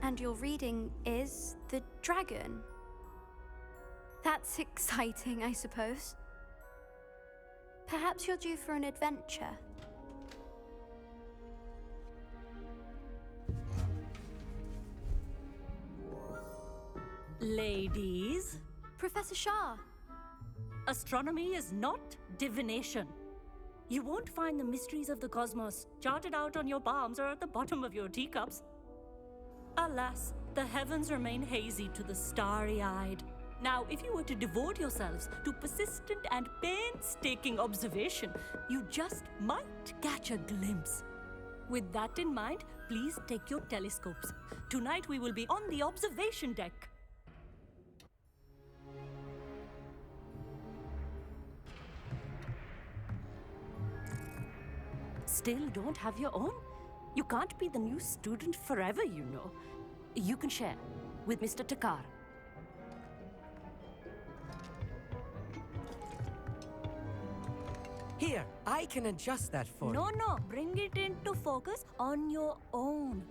And your reading is the dragon. That's exciting, I suppose. Perhaps you're due for an adventure. Ladies, Professor Shah. astronomy is not divination. You won't find the mysteries of the cosmos charted out on your palms or at the bottom of your teacups. Alas, the heavens remain hazy to the starry-eyed. Now, if you were to devote yourselves to persistent and painstaking observation, you just might catch a glimpse. With that in mind, please take your telescopes. Tonight we will be on the observation deck. Still don't have your own? You can't be the new student forever, you know. You can share with Mr. Takar. Here, I can adjust that for you. No, bring it into focus on your own.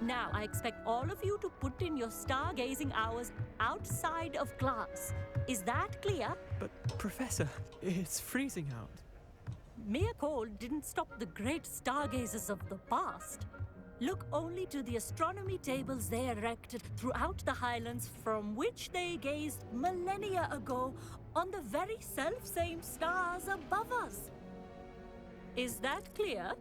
Now, I expect all of you to put in your stargazing hours outside of class. Is that clear? But, Professor, it's freezing out. Mere cold didn't stop the great stargazers of the past. Look only to the astronomy tables they erected throughout the highlands from which they gazed millennia ago on the very self-same stars above us. Is that clear?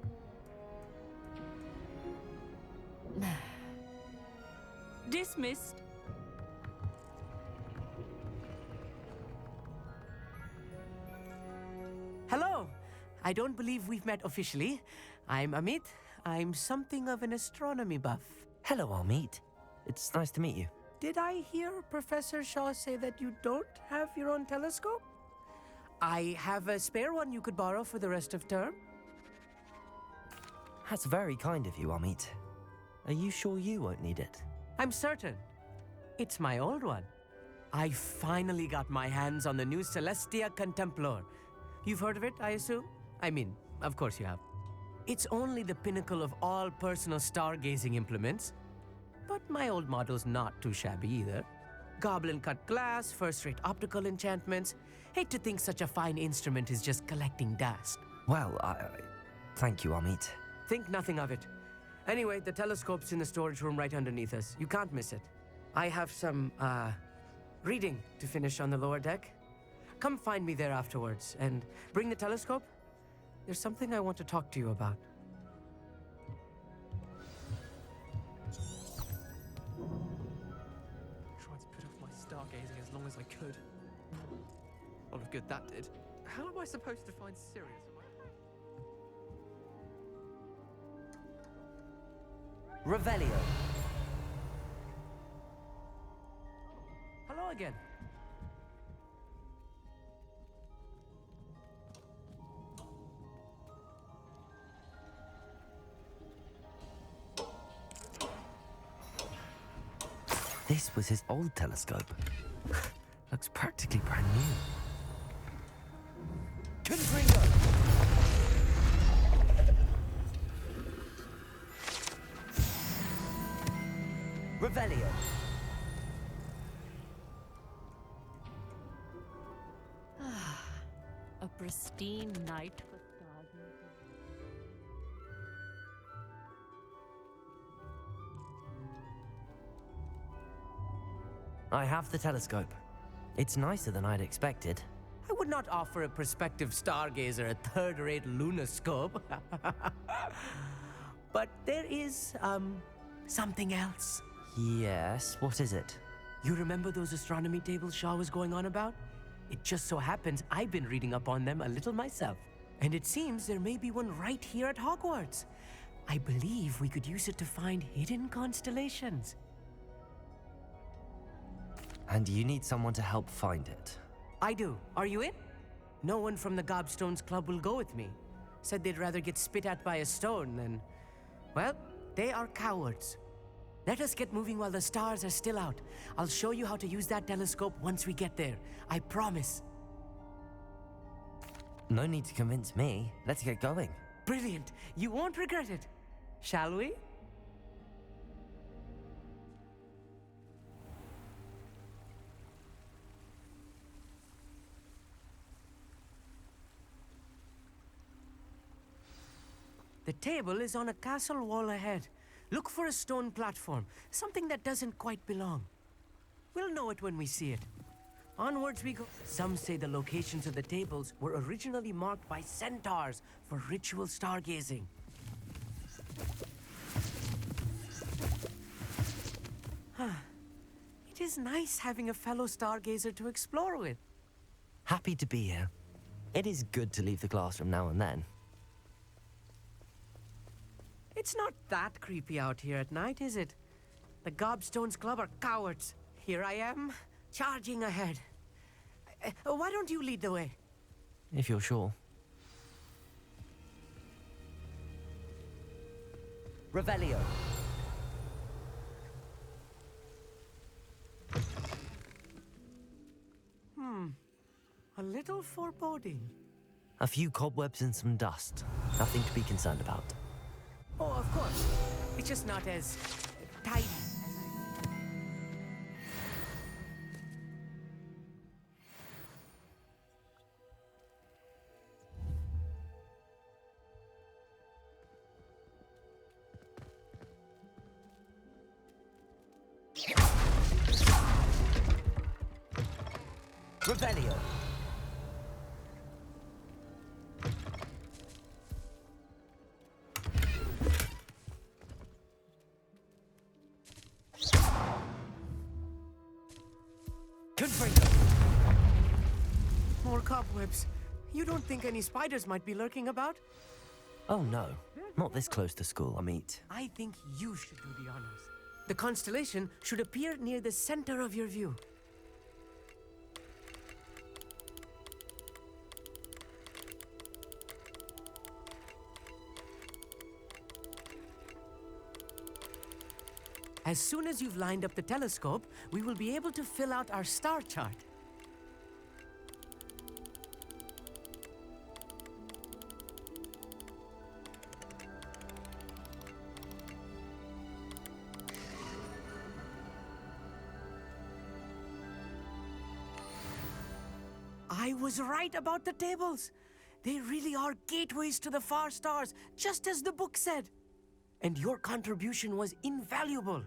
Dismissed. Hello! I don't believe we've met officially. I'm Amit. I'm something of an astronomy buff. Hello, Amit. It's nice to meet you. Did I hear Professor Shaw say that you don't have your own telescope? I have a spare one you could borrow for the rest of term. That's very kind of you, Amit. Are you sure you won't need it? I'm certain. It's my old one. I finally got my hands on the new Celestia Contemplar. You've heard of it, I assume? I mean, of course you have. It's only the pinnacle of all personal stargazing implements. But my old model's not too shabby either. Goblin-cut glass, first-rate optical enchantments. Hate to think such a fine instrument is just collecting dust. Well, thank you, Amit. Think nothing of it. Anyway, the telescope's in the storage room right underneath us. You can't miss it. I have some, reading to finish on the lower deck. Come find me there afterwards, and bring the telescope. There's something I want to talk to you about. Tried to put off my stargazing as long as I could. A lot of good that did. How am I supposed to find Sirius? Revelio. Hello again. This was his old telescope. Looks practically brand new. Confringo! Revelio. A pristine night for stargazing. I have the telescope. It's nicer than I'd expected. I would not offer a prospective stargazer a third-rate lunoscope. But there is, something else. Yes, what is it? You remember those astronomy tables Shaw was going on about? It just so happens I've been reading up on them a little myself. And it seems there may be one right here at Hogwarts. I believe we could use it to find hidden constellations. And you need someone to help find it. I do. Are you in? No one from the Gobstones Club will go with me. Said they'd rather get spit at by a stone than... Well, they are cowards. Let us get moving while the stars are still out. I'll show you how to use that telescope once we get there. I promise. No need to convince me. Let's get going. Brilliant. You won't regret it. Shall we? The table is on a castle wall ahead. Look for a stone platform, something that doesn't quite belong. We'll know it when we see it. Onwards we go. Some say the locations of the tables were originally marked by centaurs for ritual stargazing. It is nice having a fellow stargazer to explore with. Happy to be here. It is good to leave the classroom now and then. It's not that creepy out here at night, is it? The Gobstones Club are cowards. Here I am, charging ahead. Why don't you lead the way? If you're sure. Revelio. A little foreboding. A few cobwebs and some dust. Nothing to be concerned about. Oh, of course. It's just not as tidy as Revelio. More cobwebs. You don't think any spiders might be lurking about? Oh no, not this close to school, Amit. I think you should do the honors. The constellation should appear near the center of your view. As soon as you've lined up the telescope, we will be able to fill out our star chart. I was right about the tables. They really are gateways to the far stars, just as the book said. And your contribution was invaluable.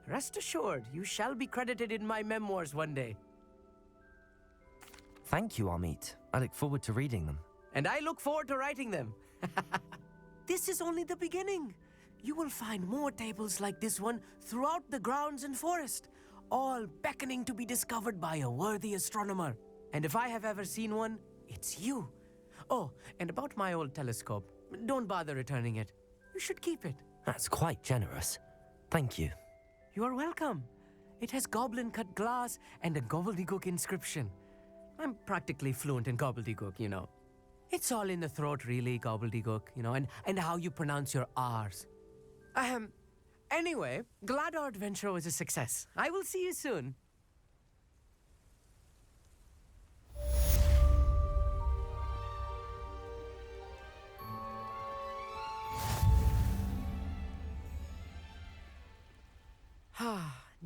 Rest assured, you shall be credited in my memoirs one day. Thank you, Amit. I look forward to reading them. And I look forward to writing them. This is only the beginning. You will find more tables like this one throughout the grounds and forest, all beckoning to be discovered by a worthy astronomer. And if I have ever seen one, it's you. Oh, and about my old telescope, don't bother returning it. You should keep it. That's quite generous. Thank you. You are welcome. It has goblin-cut glass and a gobbledygook inscription. I'm practically fluent in gobbledygook, you know. It's all in the throat, really, gobbledygook, you know, and how you pronounce your R's. Anyway, glad our adventure was a success. I will see you soon.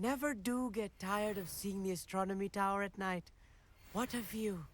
Never do get tired of seeing the astronomy tower at night. What a view.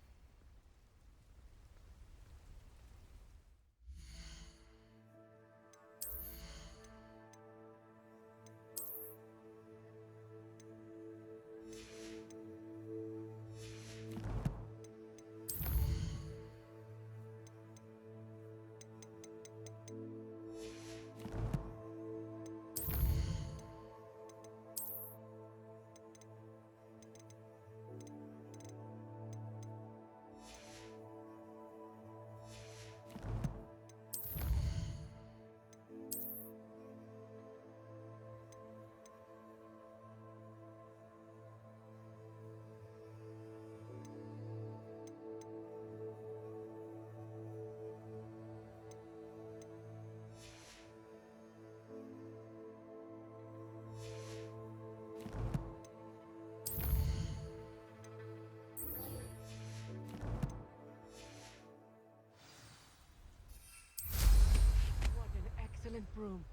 silent broom.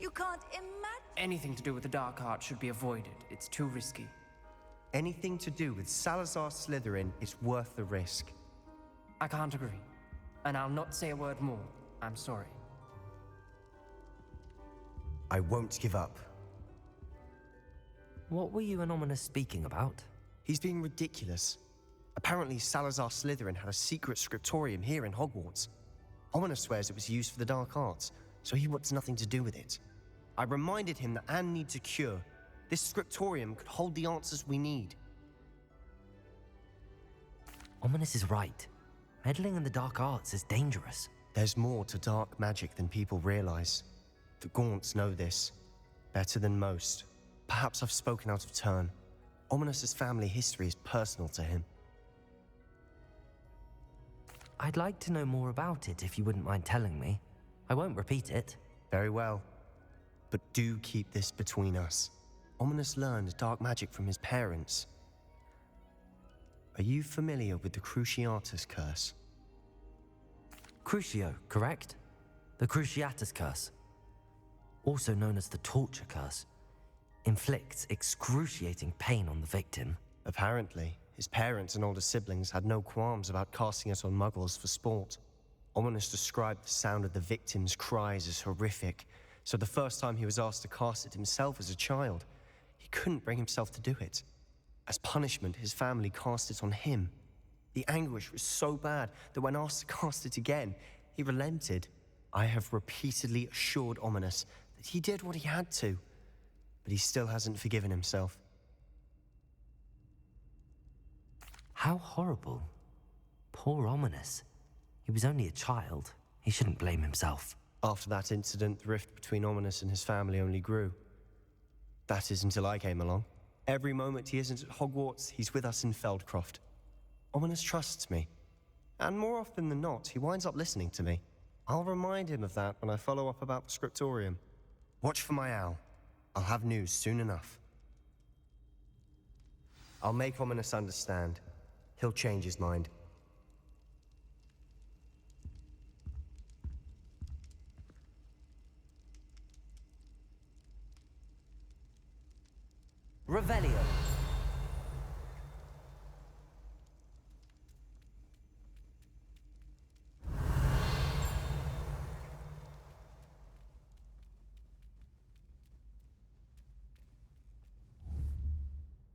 You can't imagine. Anything to do with the dark art should be avoided. It's too risky. Anything to do with Salazar Slytherin is worth the risk. I can't agree. And I'll not say a word more. I'm sorry. I won't give up. What were you and Ominous speaking about? He's being ridiculous. Apparently, Salazar Slytherin had a secret scriptorium here in Hogwarts. Ominous swears it was used for the dark arts, so he wants nothing to do with it. I reminded him that Anne needs a cure. This scriptorium could hold the answers we need. Ominous is right. Meddling in the dark arts is dangerous. There's more to dark magic than people realize. The Gaunts know this better than most. Perhaps I've spoken out of turn. Ominous's family history is personal to him. I'd like to know more about it if you wouldn't mind telling me. I won't repeat it. Very well. But do keep this between us. Ominous learned dark magic from his parents. Are you familiar with the Cruciatus Curse? Crucio, correct? The Cruciatus Curse. Also known as the Torture Curse. Inflicts excruciating pain on the victim. Apparently, his parents and older siblings had no qualms about casting it on muggles for sport. Ominous described the sound of the victim's cries as horrific, so the first time he was asked to cast it himself as a child, he couldn't bring himself to do it. As punishment, his family cast it on him. The anguish was so bad that when asked to cast it again, he relented. I have repeatedly assured Ominous that he did what he had to, but he still hasn't forgiven himself. How horrible. Poor Ominous. He was only a child. He shouldn't blame himself. After that incident, the rift between Ominous and his family only grew. That is until I came along. Every moment he isn't at Hogwarts, he's with us in Feldcroft. Ominous trusts me. And more often than not, he winds up listening to me. I'll remind him of that when I follow up about the scriptorium. Watch for my owl. I'll have news soon enough. I'll make Ominous understand. He'll change his mind. Revelio.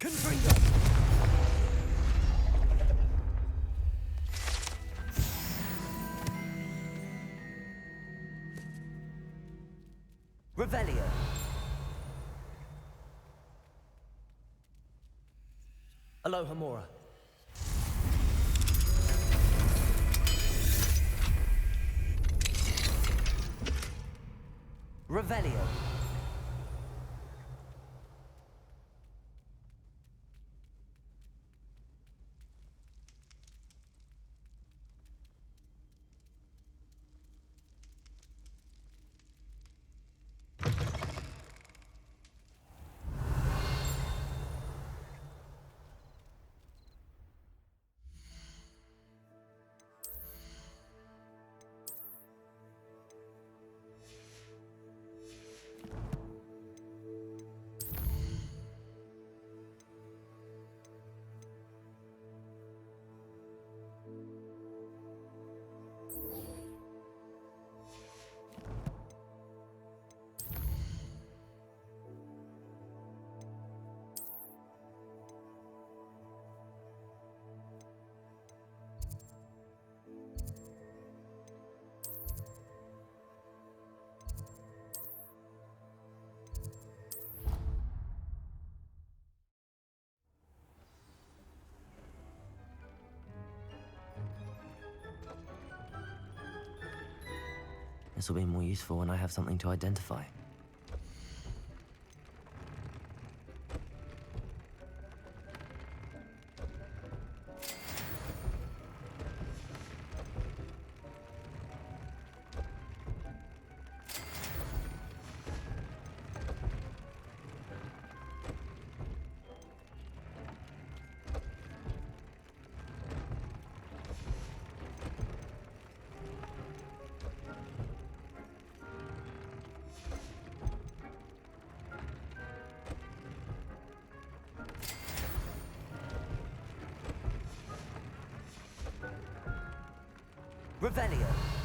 Confringo. Revelio. Alohomora. Revelio. This will be more useful when I have something to identify. Revelio.